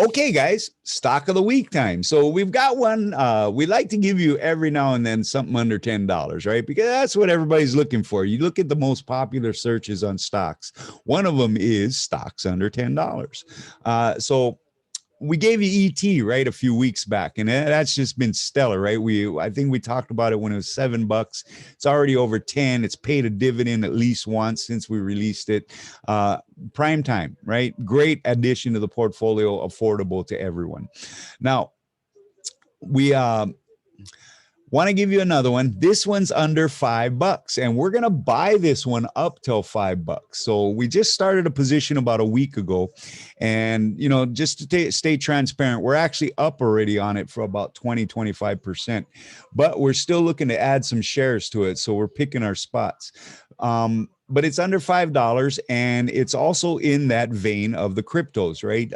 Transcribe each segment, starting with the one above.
Okay, guys, stock of the week time. So we've got one. We like to give you every now and then something under $10, right? Because that's what everybody's looking for. You look at the most popular searches on stocks. One of them is stocks under $10. So we gave you ET right a few weeks back, and that's just been stellar, right? I think we talked about it when it was $7. It's already over 10. It's paid a dividend at least once since we released it. Prime time, right? Great addition to the portfolio, affordable to everyone. Now we want to give you another one. This one's under $5, and we're going to buy this one up till $5. So we just started a position about a week ago, and just to stay transparent, we're actually up already on it for about 25%, but we're still looking to add some shares to it. So we're picking our spots. But it's under $5, and it's also in that vein of the cryptos, right?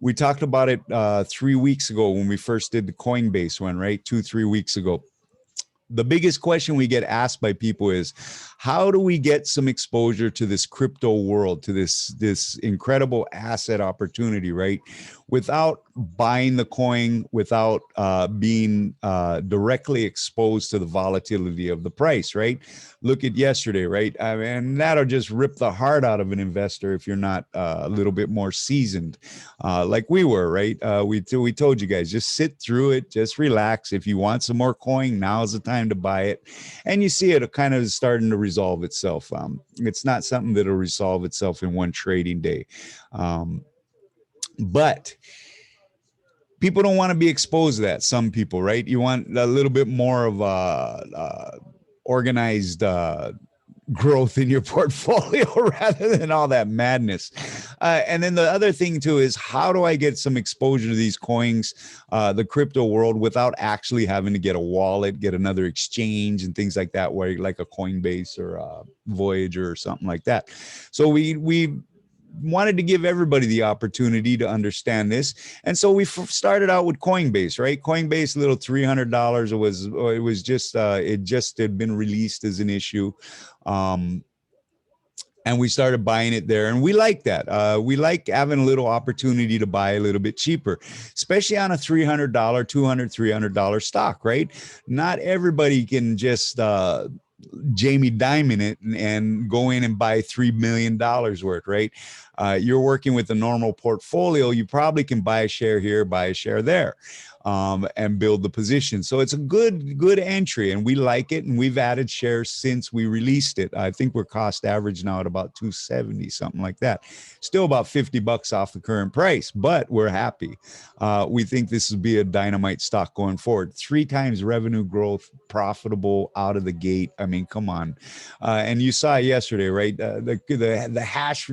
We talked about it 3 weeks ago when we first did the Coinbase one, right? 2-3 weeks ago. The biggest question we get asked by people is, how do we get some exposure to this crypto world, to this incredible asset opportunity, right? Without buying the coin, without being directly exposed to the volatility of the price, right? Look at yesterday, right? I mean, that'll just rip the heart out of an investor if you're not a little bit more seasoned, like we were, right? We told you guys, just sit through it, just relax. If you want some more coin, now's the time to buy it. And you see it kind of starting to resolve itself. It's not something that'll resolve itself in one trading day. But people don't want to be exposed to that. Some people, right? You want a little bit more of organized growth in your portfolio rather than all that madness. And then the other thing too is, how do I get some exposure to these coins, the crypto world, without actually having to get a wallet, get another exchange and things like that, where like a Coinbase or a Voyager or something like that. So we wanted to give everybody the opportunity to understand this. And so we started out with Coinbase, right? Coinbase, little $300. It just had been released as an issue. And we started buying it there. And we like that. We like having a little opportunity to buy a little bit cheaper, especially on a $300, $300 stock, right? Not everybody can just Jamie Dimon it and go in and buy $3 million worth, right? You're working with a normal portfolio. You probably can buy a share here, buy a share there, and build the position. So it's a good entry, and we like it. And we've added shares since we released it. I think we're cost average now at about 270, something like that. Still about $50 off the current price, but we're happy. We think this will be a dynamite stock going forward. 3 times revenue growth, profitable out of the gate. I mean, come on. And you saw yesterday, right? The hash,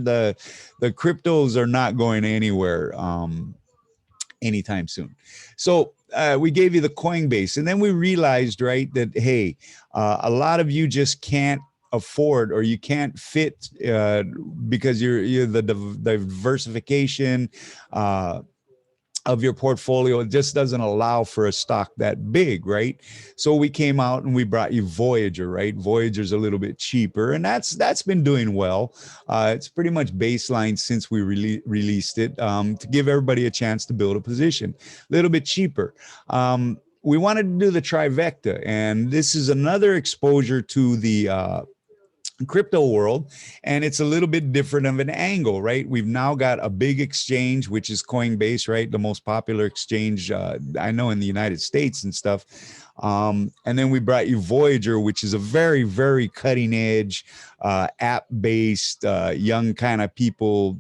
the cryptos are not going anywhere anytime soon. So we gave you the Coinbase, and then we realized, right, that, hey, a lot of you just can't afford, or you can't fit because you're the diversification of your portfolio, it just doesn't allow for a stock that big, right? So we came out and we brought you Voyager, right? Voyager's a little bit cheaper, and that's been doing well. It's pretty much baseline since we released it, to give everybody a chance to build a position. A little bit cheaper. We wanted to do the trifecta, and this is another exposure to the crypto world, and it's a little bit different of an angle, right? We've now got a big exchange, which is Coinbase, right? The most popular exchange I know in the United States and stuff. And then we brought you Voyager, which is a very, very cutting edge, app-based, young kind of people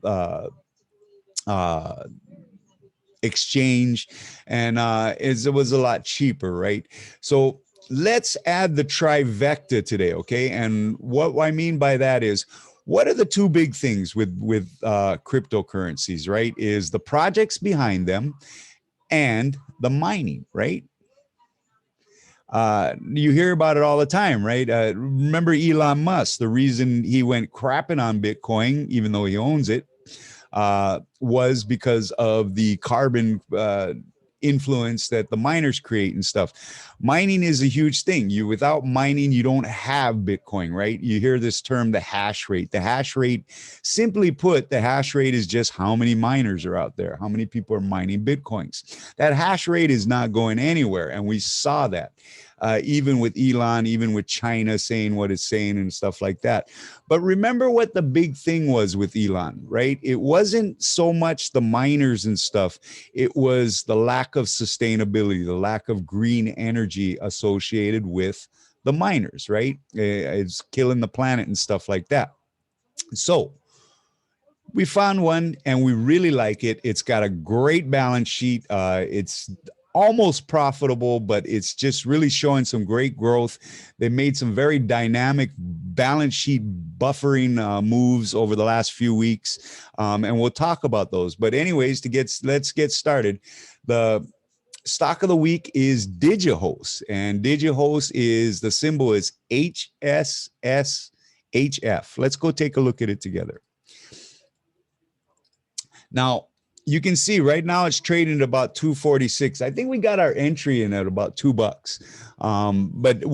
exchange, and it was a lot cheaper, right? So let's add the trifecta today, okay? And what I mean by that is, what are the 2 big things with cryptocurrencies, right? Is the projects behind them and the mining, right? You hear about it all the time, right? Remember Elon Musk, the reason he went crapping on Bitcoin, even though he owns it, was because of the carbon influence that the miners create and stuff. Mining is a huge thing. Without mining, you don't have Bitcoin, right? You hear this term, the hash rate. The hash rate, simply put, the hash rate is just how many miners are out there, how many people are mining Bitcoins. That hash rate is not going anywhere, and we saw that. Even with Elon, even with China saying what it's saying and stuff like that. But remember what the big thing was with Elon, right? It wasn't so much the miners and stuff. It was the lack of sustainability, the lack of green energy associated with the miners, right? It's killing the planet and stuff like that. So we found one and we really like it. It's got a great balance sheet. It's almost profitable, but it's just really showing some great growth. They made some very dynamic balance sheet buffering moves over the last few weeks, and we'll talk about those. But anyways, let's get started. The stock of the week is Digihost, and Digihost is the symbol is HSSHF. Let's go take a look at it together. Now, you can see right now it's trading at about 246. I think we got our entry in at about $2. But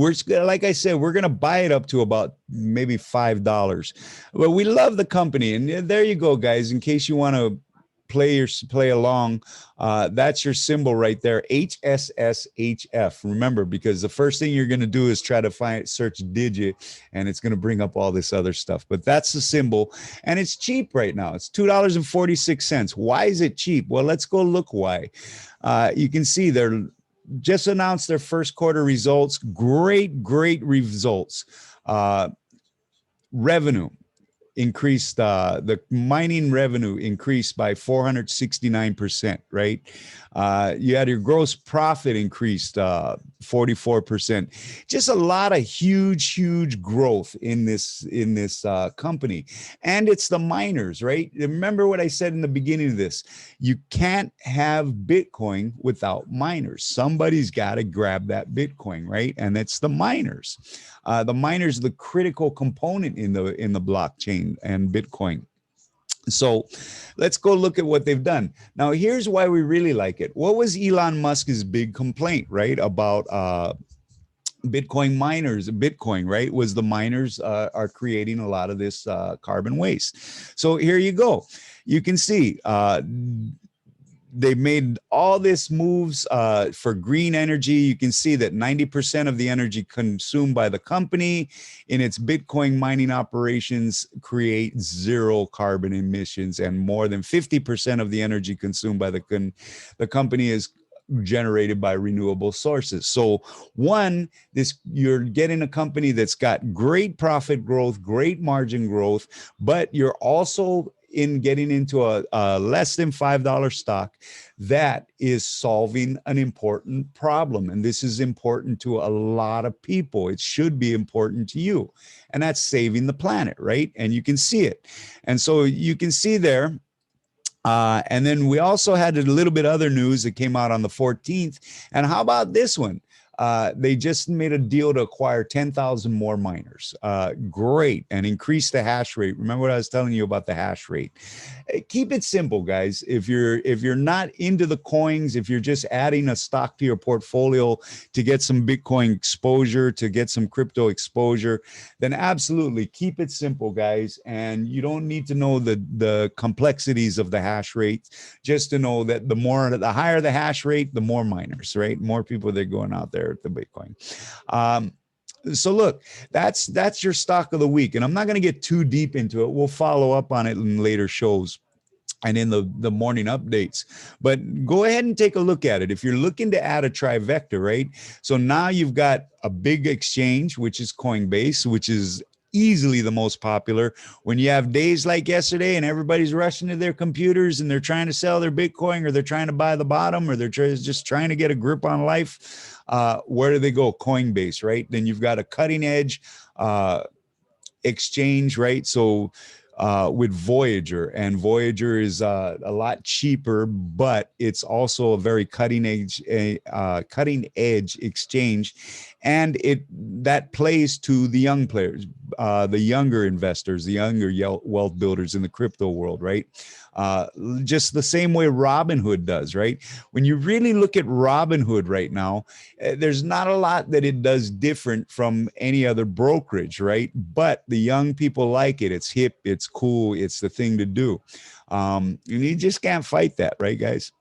like I said, we're going to buy it up to about maybe $5. But we love the company. And there you go, guys, in case you want to play along, that's your symbol right there, HSSHF. Remember, because the first thing you're going to do is try to search Digi, and it's going to bring up all this other stuff. But that's the symbol, and it's cheap right now. It's $2.46. Why is it cheap? Well, let's go look why. You can see they're just announced their first quarter results. Great results. Revenue increased, the mining revenue increased by 469%, right? You had your gross profit increased 44%. Just a lot of huge growth in this company. And it's the miners, right? Remember what I said in the beginning of this. You can't have Bitcoin without miners. Somebody's got to grab that Bitcoin, right? And it's the miners. The miners are the critical component in the blockchain and Bitcoin. So let's go look at what they've done. Now, here's why we really like it. What was Elon Musk's big complaint, right, about Bitcoin miners? Bitcoin, right, was the miners are creating a lot of this carbon waste. So here you go. You can see they made all this moves for green energy. You can see that 90% of the energy consumed by the company in its Bitcoin mining operations create zero carbon emissions, and more than 50% of the energy consumed by the company is generated by renewable sources. So you're getting a company that's got great profit growth, great margin growth, but you're also in getting into a less than $5 stock that is solving an important problem. And this is important to a lot of people. It should be important to you. And that's saving the planet, right? And you can see it. And so you can see there. And then we also had a little bit other news that came out on the 14th. And how about this one? They just made a deal to acquire 10,000 more miners. Great. And increase the hash rate. Remember what I was telling you about the hash rate? Keep it simple, guys. If you're not into the coins, if you're just adding a stock to your portfolio to get some Bitcoin exposure, to get some crypto exposure, then absolutely keep it simple, guys. And you don't need to know the complexities of the hash rate, just to know that the higher the hash rate, the more miners, right? More people that are going out there at the Bitcoin. So look, that's your stock of the week. And I'm not going to get too deep into it. We'll follow up on it in later shows and in the morning updates. But go ahead and take a look at it. If you're looking to add a trifecta, right? So now you've got a big exchange, which is Coinbase, which is easily the most popular. When you have days like yesterday and everybody's rushing to their computers and they're trying to sell their Bitcoin, or they're trying to buy the bottom, or they're just trying to get a grip on life, where do they go? Coinbase, right? Then you've got a cutting edge exchange, right? So with Voyager, and Voyager is a lot cheaper, but it's also a very cutting edge exchange, and that plays to the young players, the younger investors, the younger wealth builders in the crypto world, right? just the same way Robinhood does, right? When you really look at Robinhood right now, there's not a lot that it does different from any other brokerage, right? But the young people like it. It's hip, it's cool, it's the thing to do. And you just can't fight that, right, guys?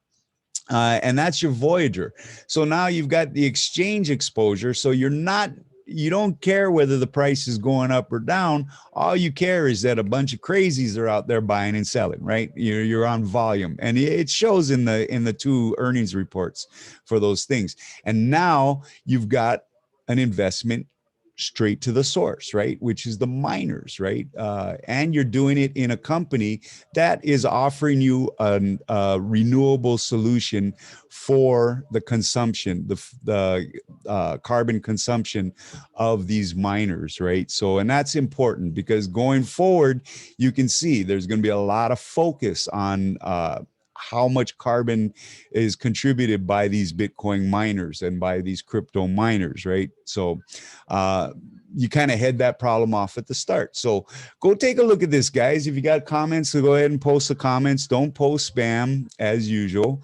And that's your Voyager. So now you've got the exchange exposure. So you don't care whether the price is going up or down. All you care is that a bunch of crazies are out there buying and selling, right? You're on volume, and it shows in the two earnings reports for those things. And now you've got an investment straight to the source, right? Which is the miners, right? And you're doing it in a company that is offering you a renewable solution for the consumption, the carbon consumption of these miners, right? So, and that's important because going forward, you can see there's going to be a lot of focus on how much carbon is contributed by these Bitcoin miners and by these crypto miners, right? So you kind of head that problem off at the start. So go take a look at this, guys. If you got comments, so go ahead and post the comments. Don't post spam as usual.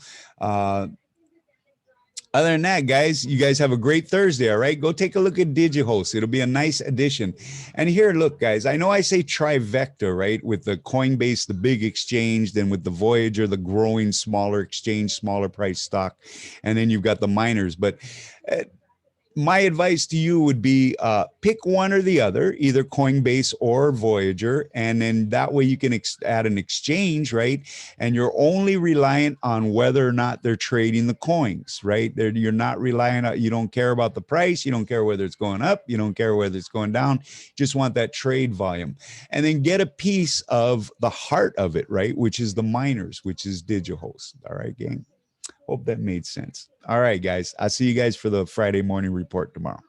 Other than that, guys, you guys have a great Thursday, all right? Go take a look at Digihost. It'll be a nice addition. And here, look, guys, I know I say trifecta, right? With the Coinbase, the big exchange, then with the Voyager, the growing smaller exchange, smaller price stock, and then you've got the miners. But my advice to you would be pick one or the other, either Coinbase or Voyager, and then that way you can add an exchange, right? And you're only reliant on whether or not they're trading the coins, right? You're not relying on, you don't care about the price, you don't care whether it's going up, you don't care whether it's going down, just want that trade volume. And then get a piece of the heart of it, right? Which is the miners, which is Digihost. All right, gang. Hope that made sense. All right, guys. I'll see you guys for the Friday morning report tomorrow.